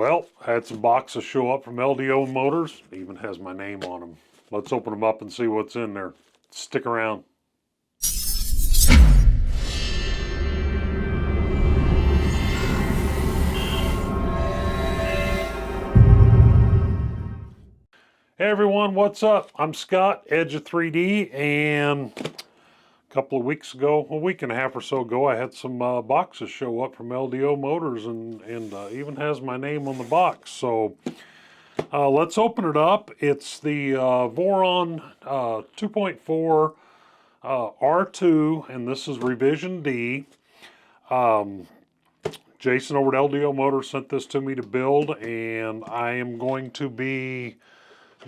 Well, I had some boxes show up from LDO Motors. It even has my name on them. Let's open them up and see what's in there. Stick around. Hey everyone, what's up? I'm Scott, Edge of 3D, and a couple of weeks ago, a week and a half or so ago, I had some boxes show up from LDO Motors, and even has my name on the box. So let's open it up. It's the Voron 2.4R2, and this is revision D. Jason over at LDO Motors sent this to me to build, and I am going to be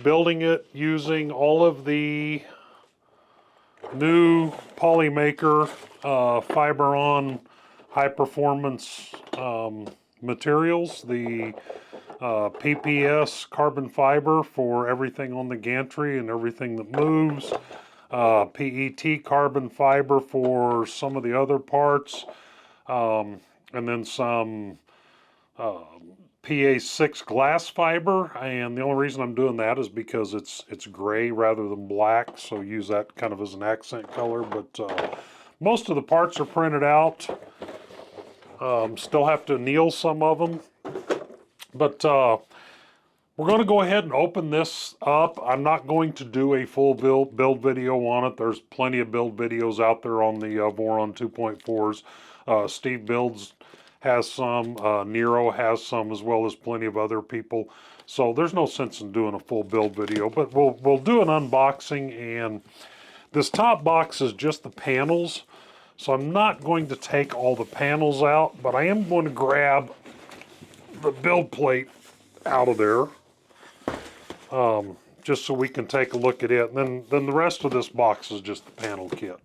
building it using all of the new Polymaker Fiberon high performance materials, the PPS carbon fiber for everything on the gantry and everything that moves, PET carbon fiber for some of the other parts, and then some PA6 glass fiber, and the only reason I'm doing that is because it's gray rather than black, so use that kind of as an accent color. But most of the parts are printed out. Still have to anneal some of them, but we're going to go ahead and open this up. I'm not going to do a full build video on it. There's plenty of build videos out there on the Voron 2.4s. Steve builds has some, Nero has some, as well as plenty of other people. So there's no sense in doing a full build video, but we'll do an unboxing. And this top box is just the panels, so I'm not going to take all the panels out, but I am going to grab the build plate out of there, just so we can take a look at it. And then the rest of this box is just the panel kit.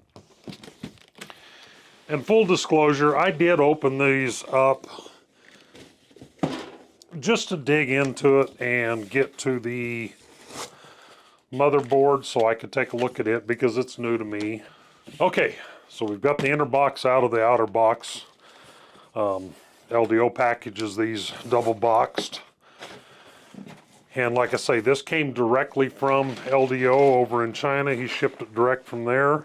And full disclosure, I did open these up just to dig into it and get to the motherboard so I could take a look at it because it's new to me. Okay, so we've got the inner box out of the outer box. LDO packages these double boxed. And like I say, this came directly from LDO over in China. He shipped it direct from there.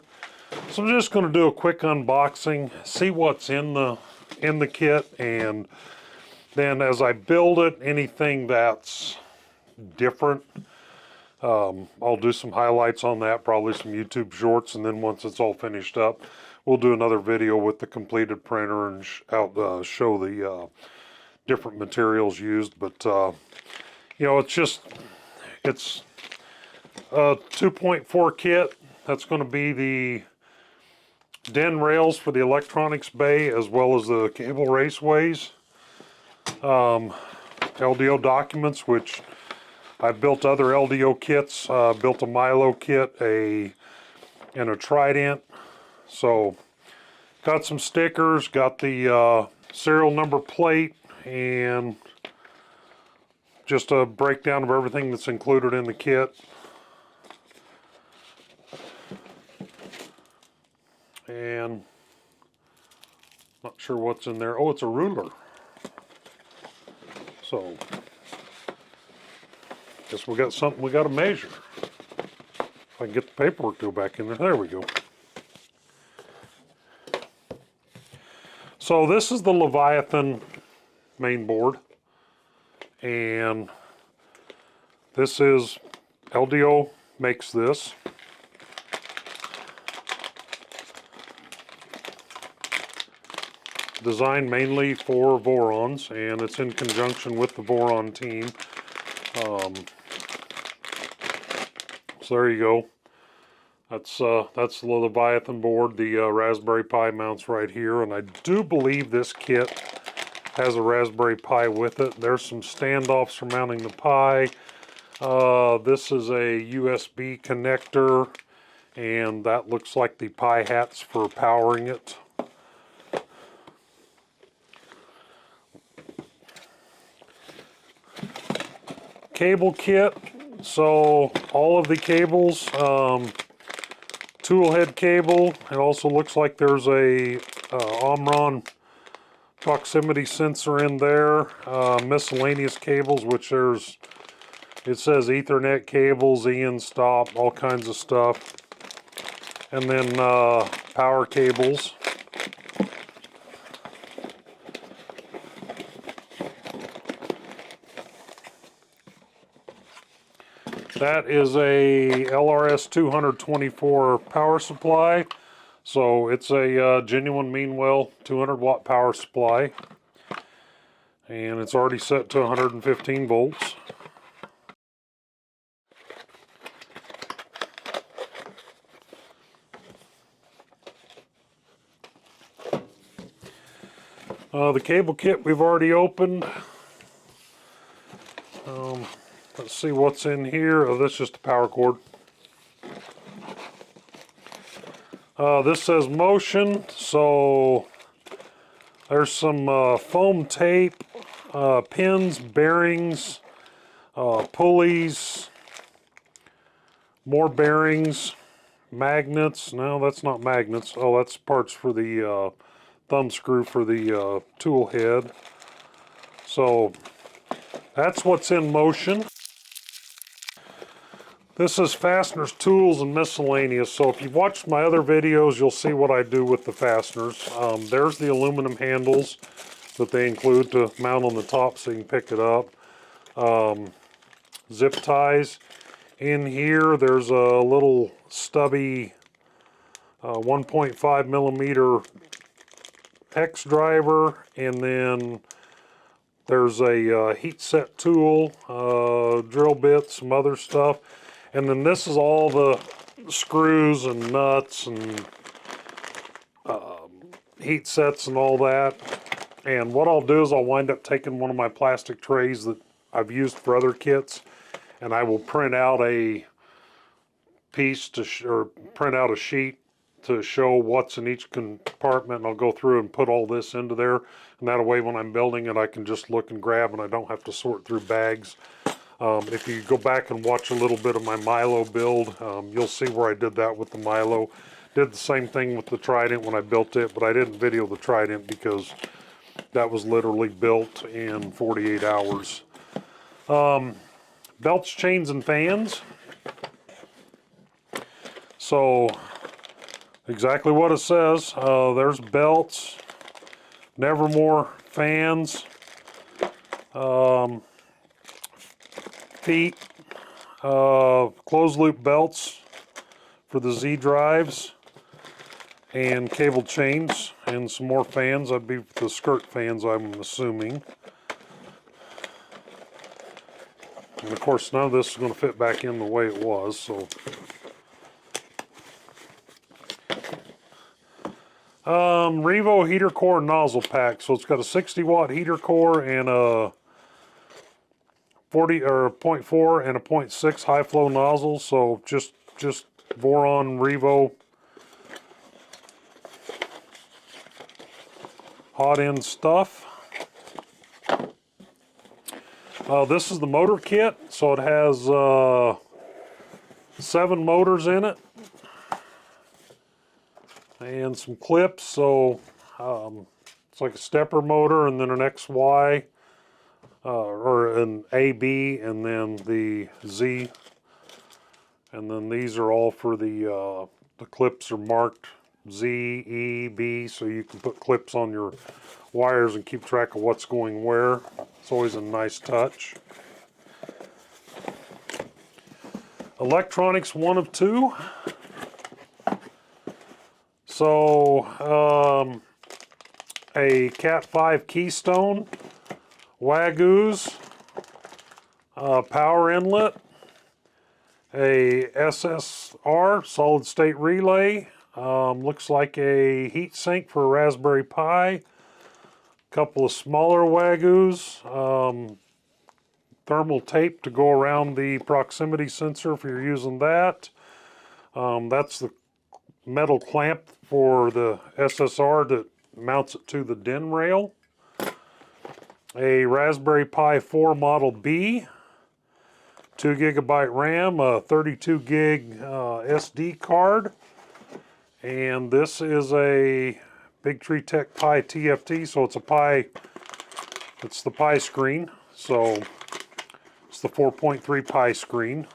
So I'm just going to do a quick unboxing, see what's in the kit, and then as I build it, anything that's different, I'll do some highlights on that, probably some YouTube shorts, and then once it's all finished up, we'll do another video with the completed printer and show the different materials used. But you know, it's a 2.4 kit. That's going to be the den rails for the electronics bay, as well as the cable raceways. LDO documents, which I've built other LDO kits, built a Milo kit, and a Trident. So got some stickers, got the serial number plate, and just a breakdown of everything that's included in the kit. And not sure what's in there. Oh, it's a ruler. So guess we got something we got to measure. If I can get the paperwork to go back in there. There we go. So this is the Leviathan main board, and this is LDO makes this. Designed mainly for Vorons, and it's in conjunction with the Voron team. So there you go. That's the Leviathan board. The Raspberry Pi mounts right here, and I do believe this kit has a Raspberry Pi with it. There's some standoffs for mounting the Pi. This is a USB connector, and that looks like the Pi hats for powering it. Cable kit, so all of the cables, tool head cable. It also looks like there's a Omron proximity sensor in there, miscellaneous cables, which it says Ethernet cables, EN stop, all kinds of stuff, and then power cables. That is a LRS 224 power supply. So it's a genuine Meanwell 200 watt power supply. And it's already set to 115 volts. The cable kit we've already opened. Let's see what's in here. Oh, that's just a power cord. This says motion, so there's some foam tape, pins, bearings, pulleys, more bearings, magnets. No, that's not magnets. Oh, that's parts for the thumb screw for the tool head. So that's what's in motion. This is Fasteners Tools and Miscellaneous. So if you've watched my other videos, you'll see what I do with the fasteners. There's the aluminum handles that they include to mount on the top so you can pick it up. Zip ties. In here, there's a little stubby 1.5 millimeter hex driver, and then there's a heat set tool, drill bits, some other stuff. And then this is all the screws and nuts and heat sets and all that. And what I'll do is I'll wind up taking one of my plastic trays that I've used for other kits, and I will print out a piece or print out a sheet to show what's in each compartment, and I'll go through and put all this into there. And that way when I'm building it, I can just look and grab and I don't have to sort through bags. If you go back and watch a little bit of my Milo build, you'll see where I did that with the Milo. Did the same thing with the Trident when I built it, but I didn't video the Trident because that was literally built in 48 hours. Belts, chains, and fans. So, exactly what it says. There's belts, Nevermore fans, feet, closed loop belts for the Z drives, and cable chains, and some more fans. That'd be the skirt fans, I'm assuming. And of course, none of this is going to fit back in the way it was, so. Revo heater core nozzle pack. So it's got a 60 watt heater core and a 0.4 and a 0.6 high flow nozzle. So just Voron Revo hot end stuff. This is the motor kit. So it has 7 motors in it and some clips. So it's like a stepper motor and then an XY or an AB and then the Z, and then these are all for the clips are marked Z, E, B, so you can put clips on your wires and keep track of what's going where. It's always a nice touch. Electronics 1 of 2. So a Cat 5 keystone, Wagoos, power inlet, a SSR solid state relay, looks like a heat sink for a Raspberry Pi, couple of smaller Wagoos, thermal tape to go around the proximity sensor if you're using that. That's the metal clamp for the SSR that mounts it to the DIN rail. A Raspberry Pi 4 Model B, 2 GB RAM, a 32 gig SD card, and this is a Big Tree Tech Pi TFT, so it's a Pi, it's the Pi screen, so it's the 4.3 Pi screen.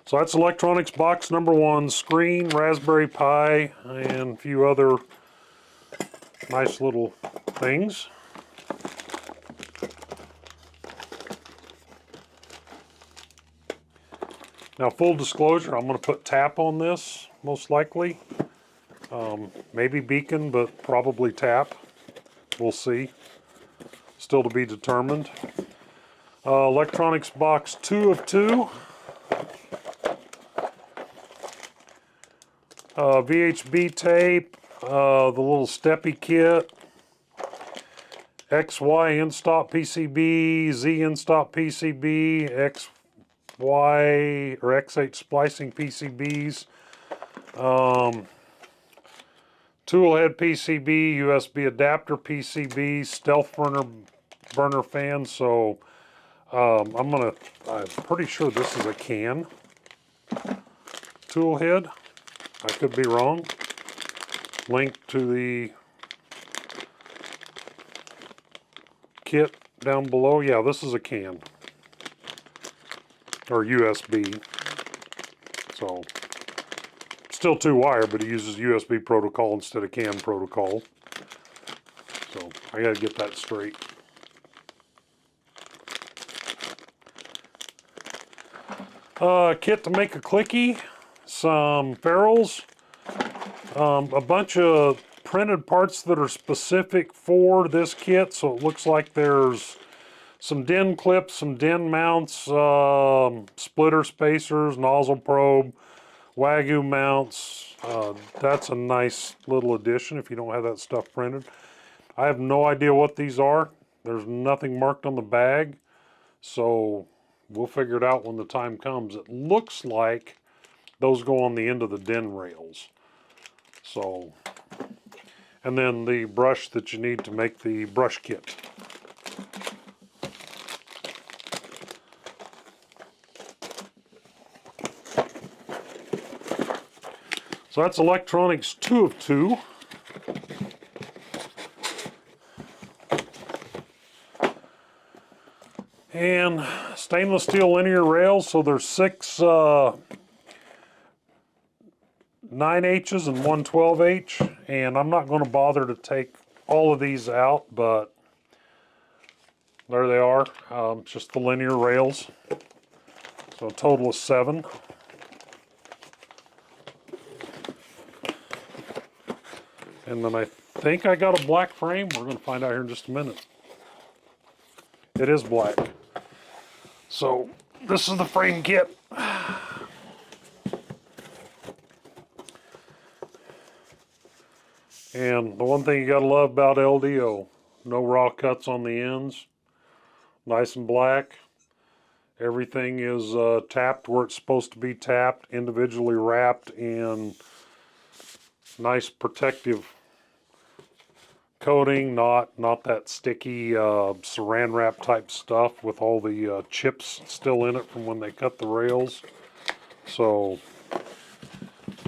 So that's electronics box number 1, screen, Raspberry Pi, and a few other nice little things. Now, full disclosure, I'm going to put tap on this, most likely. Maybe beacon, but probably tap. We'll see. Still to be determined. Electronics box 2 of 2. VHB tape, the little steppy kit, XY in-stop PCB, Z in-stop PCB, XY or X8 splicing PCBs, tool head PCB, USB adapter PCB, stealth burner fan. So I'm pretty sure this is a can tool head. I could be wrong. Link to the kit down below. Yeah, this is a can. Or USB. So, still 2-wire, but it uses USB protocol instead of CAN protocol. So, I gotta get that straight. Kit to make a clicky. Some ferrules, a bunch of printed parts that are specific for this kit. So it looks like there's some DIN clips, some DIN mounts, splitter spacers, nozzle probe, Wagyu mounts. That's a nice little addition if you don't have that stuff printed. I have no idea what these are. There's nothing marked on the bag, so we'll figure it out when the time comes. It looks like those go on the end of the DIN rails. So, and then the brush that you need to make the brush kit. So that's electronics 2 of 2. And stainless steel linear rails, so there's 6 9H's and 1 12H, and I'm not going to bother to take all of these out, but there they are, just the linear rails. So a total of 7. And then I think I got a black frame. We're going to find out here in just a minute. It is black. So this is the frame kit. And the one thing you gotta love about LDO, no raw cuts on the ends, nice and black. Everything is tapped where it's supposed to be tapped, individually wrapped in nice protective coating, not that sticky saran wrap type stuff with all the chips still in it from when they cut the rails. So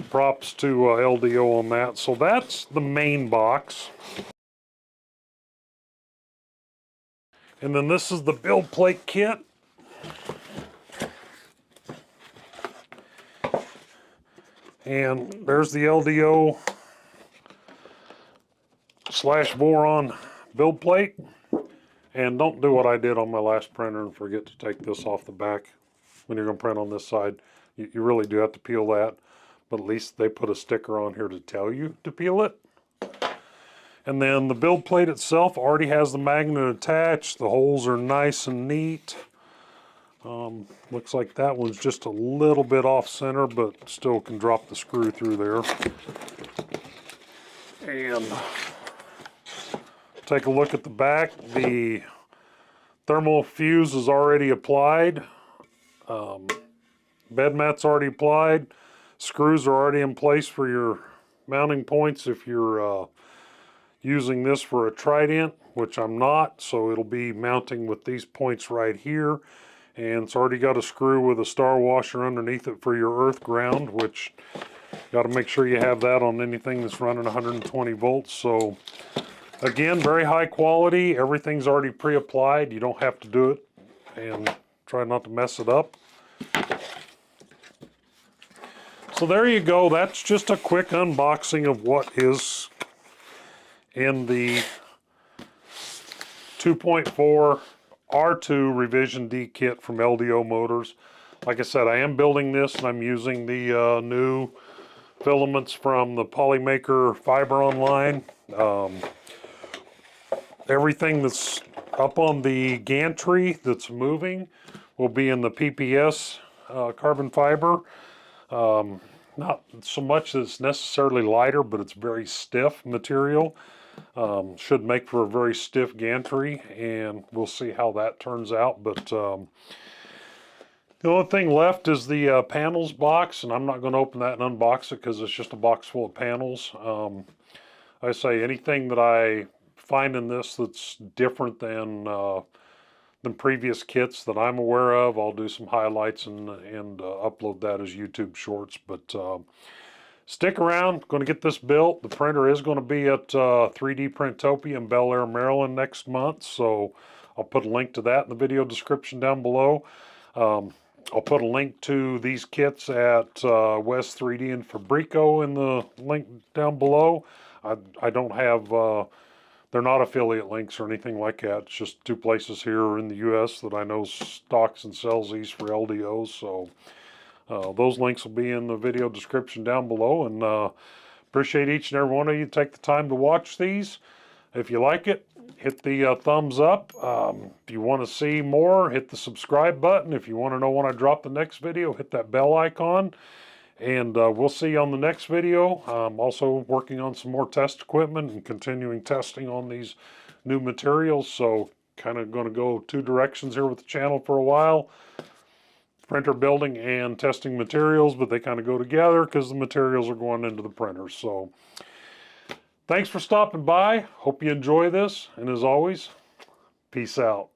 props to LDO on that. So that's the main box. And then this is the build plate kit. And there's the LDO / Voron build plate. And don't do what I did on my last printer and forget to take this off the back when you're going to print on this side. You really do have to peel that. But at least they put a sticker on here to tell you to peel it. And then the build plate itself already has the magnet attached. The holes are nice and neat. Looks like that one's just a little bit off center, but still can drop the screw through there. And take a look at the back. The thermal fuse is already applied. Bed mat's already applied. Screws are already in place for your mounting points if you're using this for a trident, which I'm not, so it'll be mounting with these points right here. And it's already got a screw with a star washer underneath it for your earth ground, which Got to make sure you have that on anything that's running 120 volts. So again, very high quality. Everything's already pre-applied. You don't have to do it, and try not to mess it up. So there you go. That's just a quick unboxing of what is in the 2.4R2 Revision D kit from LDO Motors. Like I said, I am building this, and I'm using the new filaments from the Polymaker Fiberon line. Everything that's up on the gantry that's moving will be in the PPS carbon fiber. Not so much that it's necessarily lighter, but it's very stiff material. Should make for a very stiff gantry, and we'll see how that turns out. But the only thing left is the panels box, and I'm not going to open that and unbox it because it's just a box full of panels. I say anything that I find in this that's different than previous kits that I'm aware of, I'll do some highlights and upload that as YouTube shorts. But stick around, going to get this built. The printer is going to be at 3D Printopia in Bel Air, Maryland next month, so I'll put a link to that in the video description down below. I'll put a link to these kits at West 3D and Fabrico in the link down below. I don't have they're not affiliate links or anything like that. It's just two places here in the US that I know stocks and sells these for LDOs. So those links will be in the video description down below. And appreciate each and every one of you take the time to watch these. If you like it, hit the thumbs up. If you want to see more, hit the subscribe button. If you want to know when I drop the next video, hit that bell icon. And we'll see you on the next video. I'm also working on some more test equipment and continuing testing on these new materials. So kind of going to go two directions here with the channel for a while. Printer building and testing materials, but they kind of go together because the materials are going into the printer. So thanks for stopping by. Hope you enjoy this. And as always, peace out.